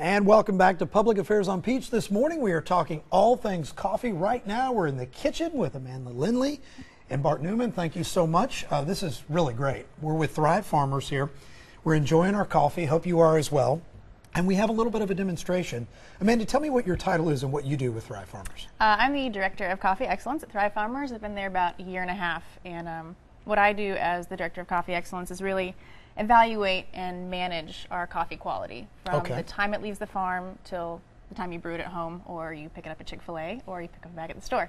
And welcome back to Public Affairs on Peach. This morning we are talking all things coffee. Right now we're in the kitchen with Amanda Lindley and Bart Newman. Thank you so much. This is really great. We're with Thrive Farmers here. We're enjoying our coffee. Hope you are as well. And we have a little bit of a demonstration. Amanda, tell me what your title is and what you do with Thrive Farmers. I'm the Director of Coffee Excellence at Thrive Farmers. I've been there about a year and a half. And what I do as the Director of Coffee Excellence is really evaluate and manage our coffee quality from the time it leaves the farm till the time you brew it at home, or you pick it up at Chick-fil-A, or you pick up a bag at the store.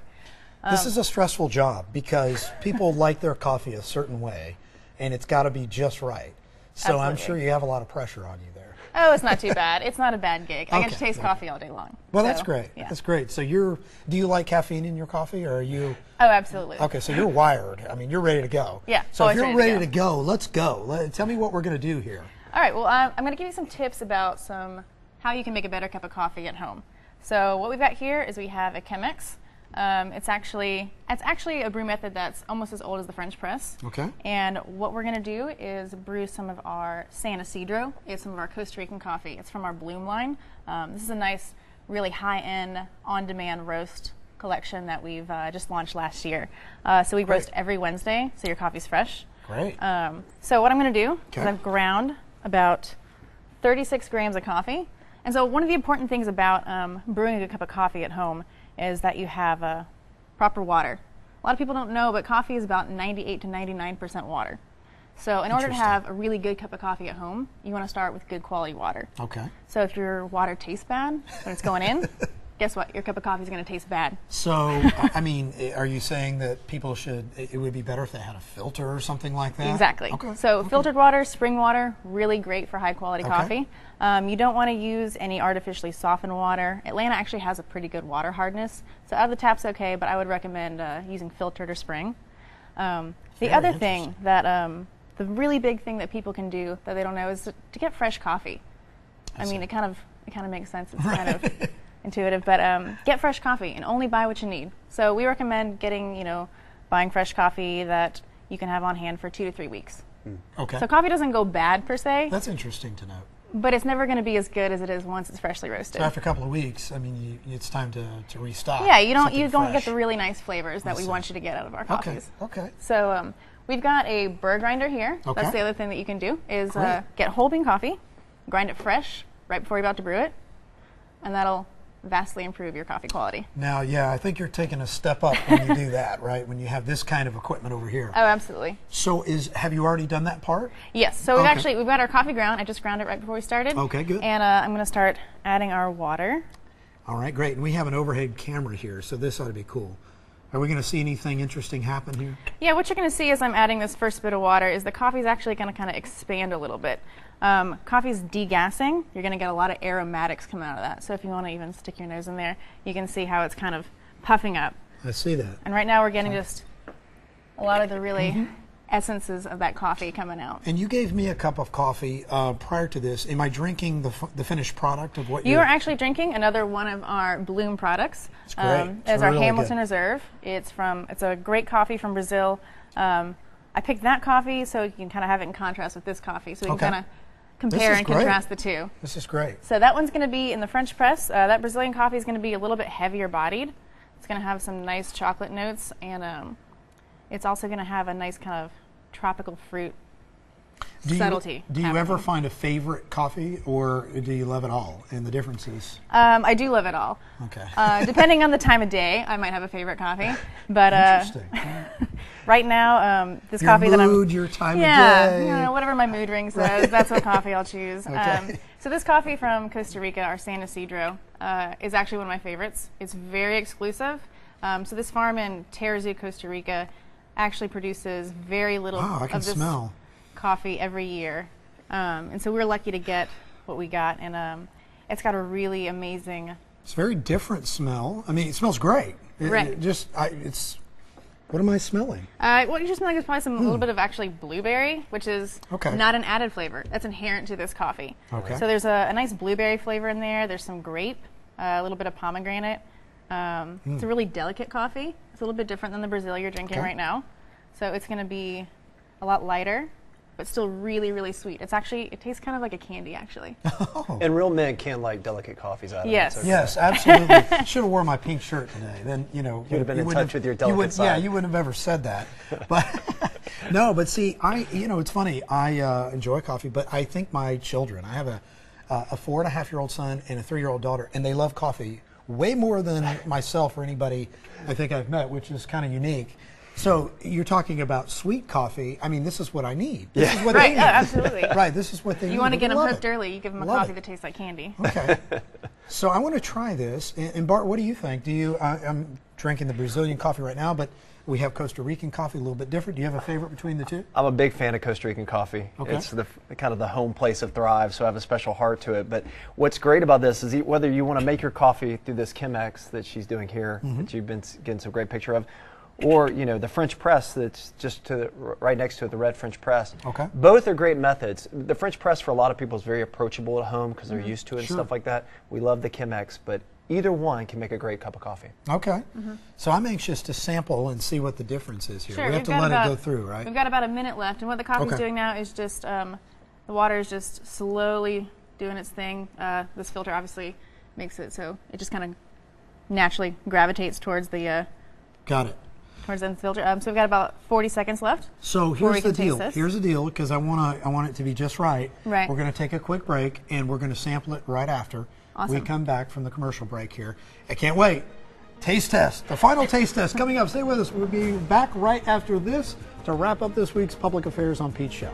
This is a stressful job because people like their coffee a certain way, and it's got to be just right. So Absolutely. I'm sure you have a lot of pressure on you there. Oh, it's not too bad. It's not a bad gig. I get to taste coffee all day long. Well, so, that's great. Yeah. That's great. So do you like caffeine in your coffee, or are you? Oh, absolutely. Okay, so you're wired. I mean, you're ready to go. Yeah. So if you're ready ready to go, let's go. Tell me what we're going to do here. All right. Well, I'm going to give you some tips about how you can make a better cup of coffee at home. So what we've got here is we have a Chemex. It's actually a brew method that's almost as old as the French press. Okay. And what we're going to do is brew some of our San Isidro. It's some of our Costa Rican coffee. It's from our Bloom line. This is a nice, really high-end, on-demand roast collection that we've just launched last year. So we roast every Wednesday, so your coffee's fresh. Great. So what I'm going to do is I've ground about 36 grams of coffee. And so one of the important things about brewing a good cup of coffee at home is that you have proper water. A lot of people don't know, but coffee is about 98 to 99% water. So in order to have a really good cup of coffee at home, you want to start with good quality water. Okay. So if your water tastes bad when it's going in, guess what? Your cup of coffee is going to taste bad. So, I mean, are you saying that it would be better if they had a filter or something like that? Exactly. Okay. So filtered water, spring water, really great for high quality coffee. You don't want to use any artificially softened water. Atlanta actually has a pretty good water hardness. So out of the tap's okay, but I would recommend using filtered or spring. The other thing that, the really big thing that people can do that they don't know is to get fresh coffee. I mean, it kind of makes sense. It's kind of intuitive, but get fresh coffee and only buy what you need. So we recommend buying fresh coffee that you can have on hand for 2 to 3 weeks. Okay. So coffee doesn't go bad per se. That's interesting to know. But it's never going to be as good as it is once it's freshly roasted. So after a couple of weeks, I mean, it's time to restock. Yeah, you don't get the really nice flavors that we want you to get out of our coffees. Okay. So we've got a burr grinder here. Okay. That's the other thing that you can do is get whole bean coffee, grind it fresh right before you're about to brew it, and that'll vastly improve your coffee quality. Now, yeah, I think you're taking a step up when you do that, right? When you have this kind of equipment over here. Oh, absolutely. So have you already done that part? Yes. So we've got our coffee ground. I just ground it right before we started. Okay, good. And I'm going to start adding our water. All right, great. And we have an overhead camera here, so this ought to be cool. Are we going to see anything interesting happen here? Yeah, what you're going to see as I'm adding this first bit of water is the coffee is actually going to kind of expand a little bit. Coffee's degassing. You're going to get a lot of aromatics coming out of that. So if you want to even stick your nose in there, you can see how it's kind of puffing up. I see that. And right now we're getting just a lot of the really essences of that coffee coming out. And you gave me a cup of coffee prior to this. Am I drinking the finished product of what you are actually drinking another one of our Bloom products. It's great. It's our really Hamilton Reserve. It's a great coffee from Brazil. I picked that coffee so you can kind of have it in contrast with this coffee, so we can kind of compare and contrast the two. This is great. So that one's going to be in the French press. That Brazilian coffee is going to be a little bit heavier bodied. It's going to have some nice chocolate notes, and it's also going to have a nice kind of tropical fruit subtlety. Do you ever find a favorite coffee, or do you love it all and the differences? I do love it all. Okay. Depending on the time of day, I might have a favorite coffee. But interesting. Right now, this your coffee mood, that I'm your time of day. Yeah, whatever my mood ring says, that's what coffee I'll choose. Okay. So this coffee from Costa Rica, our San Isidro, is actually one of my favorites. It's very exclusive. So this farm in Tarrazú, Costa Rica, actually produces very little of this coffee every year. And so we're lucky to get what we got, and it's got a really amazing... It's a very different smell. I mean, it smells great. What am I smelling? What you're smelling is probably a little bit of actually blueberry, which is not an added flavor. That's inherent to this coffee. Okay. So there's a nice blueberry flavor in there. There's some grape, a little bit of pomegranate. It's a really delicate coffee. It's a little bit different than the Brazil you're drinking right now. So it's going to be a lot lighter, but still really, really sweet. It tastes kind of like a candy, actually. And real men can like delicate coffees out of Yes. it. It's okay. Yes, absolutely. Should have worn my pink shirt today. Then you You'd have been in touch with your you delicate would, side. Yeah, you wouldn't have ever said that. But no, but see, it's funny. I enjoy coffee, but I think my children. I have a 4.5-year-old son and a 3-year-old daughter, and they love coffee way more than myself or anybody I think I've met, which is kind of unique. So you're talking about sweet coffee. I mean, this is what I need. This is what Right, they need. absolutely. Right, this is what they need. You want to get them Love hooked it. early, you give them a Love coffee it. that tastes like candy. Okay. So I want to try this. And Bart, what do you think? I'm drinking the Brazilian coffee right now, but we have Costa Rican coffee, a little bit different. Do you have a favorite between the two? I'm a big fan of Costa Rican coffee. Okay. It's kind of the home place of Thrive, so I have a special heart to it. But what's great about this is whether you want to make your coffee through this Chemex that she's doing here, that you've been getting some great picture of, or the French press that's just right next to it, the red French press. Okay. Both are great methods. The French press for a lot of people is very approachable at home because they're used to it and Sure. stuff like that. We love the Chemex, but either one can make a great cup of coffee. Okay. So I'm anxious to sample and see what the difference is here. Sure, we have we've to got let about- it go through, right? We've got about a minute left, and what the coffee's Okay. doing now is just the water is just slowly doing its thing. This filter obviously makes it so it just kind of naturally gravitates towards the Got it. filter. So we've got about 40 seconds left. So Before we here's the can taste deal. this. Here's the deal, because I want it to be just right. Right. We're going to take a quick break, and we're going to sample it right after Awesome. we come back from the commercial break here. I can't wait. Taste test. The final taste test coming up. Stay with us. We'll be back right after this to wrap up this week's Public Affairs on Pete show.